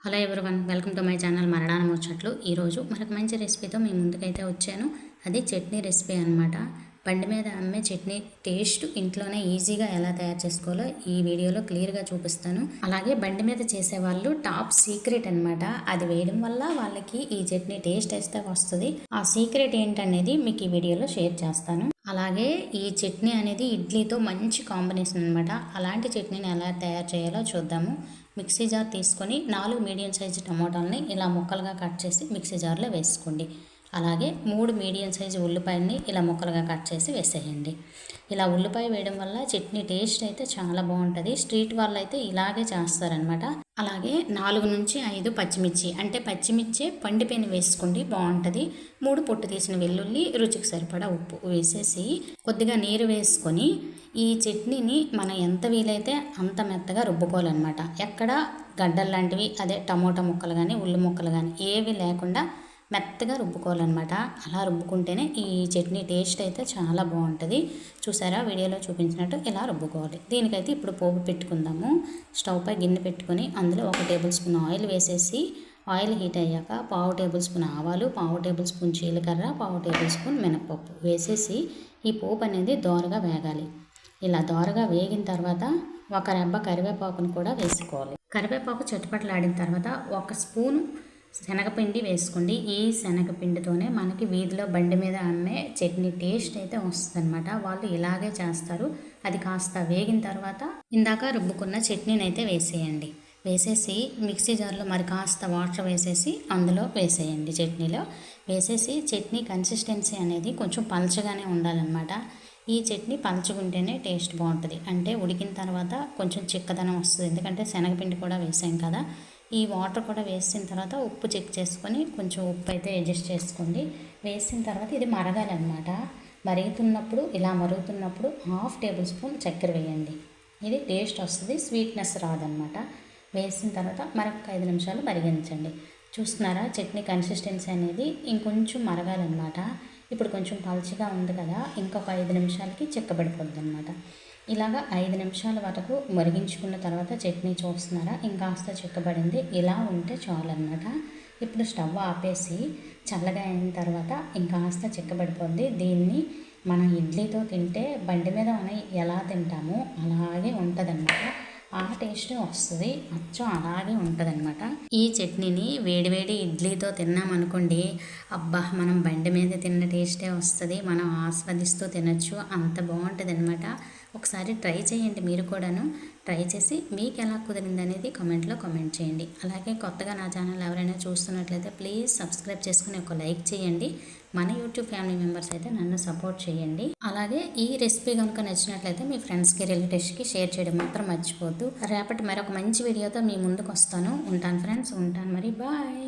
Hello everyone, welcome to my channel Maradana ముచ్చట్లు. ఈరోజు మరొక మంచి రెసిపీతో మీ ముందుకైతే వచ్చాను. అది చట్నీ రెసిపీ అనమాట. బండి మీద అమ్మే చట్నీ టేస్ట్ ఇంట్లోనే ఈజీగా ఎలా తయారు చేసుకోవాలో ఈ వీడియోలో క్లియర్గా చూపిస్తాను. అలాగే బండి మీద చేసేవాళ్ళు టాప్ సీక్రెట్ అనమాట. అది వేయడం వల్ల వాళ్ళకి ఈ చట్నీ టేస్ట్ అయితే వస్తుంది. ఆ సీక్రెట్ ఏంటనేది మీకు ఈ వీడియోలో షేర్ చేస్తాను. అలాగే ఈ చట్నీ అనేది ఇడ్లీతో మంచి కాంబినేషన్ అనమాట. అలాంటి చట్నీని ఎలా తయారు చేయాలో చూద్దాము. మిక్సీ జార్ తీసుకొని 4 మీడియం సైజు టమాటాలని ఇలా ముక్కలుగా కట్ చేసి మిక్సీ జార్లో వేసుకోండి. అలాగే 3 మీడియం సైజు ఉల్లిపాయలని ఇలా ముక్కలుగా కట్ చేసి వేసేయండి. ఇలా ఉల్లిపాయ వేయడం వల్ల చట్నీ టేస్ట్ అయితే చాలా బాగుంటుంది. స్ట్రీట్ వాళ్ళు అయితే ఇలాగే చేస్తారనమాట. అలాగే 4 నుంచి 5 పచ్చిమిర్చి, అంటే పచ్చిమిర్చి పండిపోయిన వేసుకోండి, బాగుంటుంది. 3 పొట్టు తీసిన వెల్లుల్లి, రుచికి సరిపడా ఉప్పు వేసేసి కొద్దిగా నీరు వేసుకొని ఈ చట్నీని మనం ఎంత వీలైతే అంత మెత్తగా రుబ్బుకోవాలన్నమాట. ఎక్కడ గడ్డలు లాంటివి, అదే టమోటా ముక్కలు కానీ ఉల్లి ముక్కలు కానీ ఏవి లేకుండా మెత్తగా రుబ్బుకోవాలన్నమాట. అలా రుబ్బుకుంటేనే ఈ చట్నీ టేస్ట్ అయితే చాలా బాగుంటుంది. చూసారా, వీడియోలో చూపించినట్టు ఇలా రుబ్బుకోవాలి. దీనికైతే ఇప్పుడు పోపు పెట్టుకుందాము. స్టవ్ పై గిన్నె పెట్టుకొని అందులో 1 టేబుల్ స్పూన్ ఆయిల్ వేసేసి, ఆయిల్ హీట్ అయ్యాక 1/2 టేబుల్ స్పూన్ ఆవాలు, 1/2 టేబుల్ స్పూన్ జీలకర్ర, 1/2 టేబుల్ స్పూన్ మినపప్పు వేసేసి ఈ పోపు అనేది దోరగా వేగాలి. ఇలా దోరగా వేగిన తర్వాత 1 రెబ్బ కరివేపాకును కూడా వేసుకోవాలి. కరివేపాకు చట్టుపట్లాడిన తర్వాత 1 స్పూను శనగపిండి వేసుకోండి. ఈ శనగపిండితోనే మనకి వీధిలో బండి మీద అమ్మే చట్నీ టేస్ట్ అయితే వస్తుందన్నమాట. వాళ్ళు ఇలాగే చేస్తారు. అది కాస్త వేగిన తర్వాత ఇందాక రుబ్బుకున్న చట్నీని అయితే వేసేయండి. వేసేసి మిక్సీ జార్లో మరి కాస్త వాటర్ వేసేసి అందులో వేసేయండి. చట్నీలో వేసేసి చట్నీ కన్సిస్టెన్సీ అనేది కొంచెం పలచగానే ఉండాలన్నమాట. ఈ చట్నీ పలుచుకుంటేనే టేస్ట్ బాగుంటుంది. అంటే ఉడికిన తర్వాత కొంచెం చిక్కదనం వస్తుంది, ఎందుకంటే శనగపిండి కూడా వేసాం కదా. ఈ వాటర్ కూడా వేసిన తర్వాత ఉప్పు చెక్ చేసుకొని కొంచెం ఉప్పు అయితే అడ్జస్ట్ చేసుకోండి. వేసిన తర్వాత ఇది మరగాలన్నమాట. మరుగుతున్నప్పుడు ఇలా మరుగుతున్నప్పుడు 1/2 టేబుల్ స్పూన్ చక్కెర వేయండి. ఇది టేస్ట్ వస్తుంది, స్వీట్నెస్ రాదనమాట. వేసిన తర్వాత మరొక 5 నిమిషాలు మరిగించండి. చూస్తున్నారా, చట్నీ కన్సిస్టెన్సీ అనేది ఇంకొంచెం మరగాలన్నమాట. ఇప్పుడు కొంచెం పల్చగా ఉంది కదా, ఇంకొక 5 నిమిషాలకి చిక్కబడిపోద్ది అనమాట. ఇలాగ 5 నిమిషాల వరకు మరిగించుకున్న తర్వాత చట్నీ చూస్తున్నారా, ఇంకాస్త చిక్కబడింది. ఇలా ఉంటే చాలు అనమాట. ఇప్పుడు స్టవ్ ఆపేసి చల్లగా అయిన తర్వాత ఇంకాస్త చిక్కబడిపోద్ది. దీన్ని మనం ఇడ్లీతో తింటే బండి మీద మనం ఎలా తింటామో అలాగే ఉంటుందన్నమాట. ఆ టేస్ట్ వస్తుంది, అచ్చం అలాగే ఉంటుందన్నమాట. ఈ చట్నీని వేడివేడి ఇడ్లీతో తిన్నామనుకోండి, అబ్బా మనం బండి మీద తిన్న టేస్టే వస్తుంది, మనం ఆస్వాదిస్తూ తినచ్చు, అంత బాగుంటుంది అనమాట. ఒకసారి ట్రై చేయండి, మీరు కూడాను. ట్రై చేసి మీకు ఎలా కుదిరింది అనేది కామెంట్లో కామెంట్ చేయండి. అలాగే కొత్తగా నా ఛానల్ ఎవరైనా చూస్తున్నట్లయితే ప్లీజ్ సబ్స్క్రైబ్ చేసుకుని ఒక లైక్ చేయండి. మన యూట్యూబ్ ఫ్యామిలీ మెంబర్స్ అయితే నన్ను సపోర్ట్ చేయండి. అలాగే ఈ రెసిపీ కనుక నచ్చినట్లయితే మీ ఫ్రెండ్స్కి, రిలేటివ్స్కి షేర్ చేయడం మాత్రం మర్చిపోద్దు. రేపటి మరొక మంచి వీడియోతో మీ ముందుకు వస్తాను. ఉంటాను ఫ్రెండ్స్, ఉంటాను మరి, బాయ్.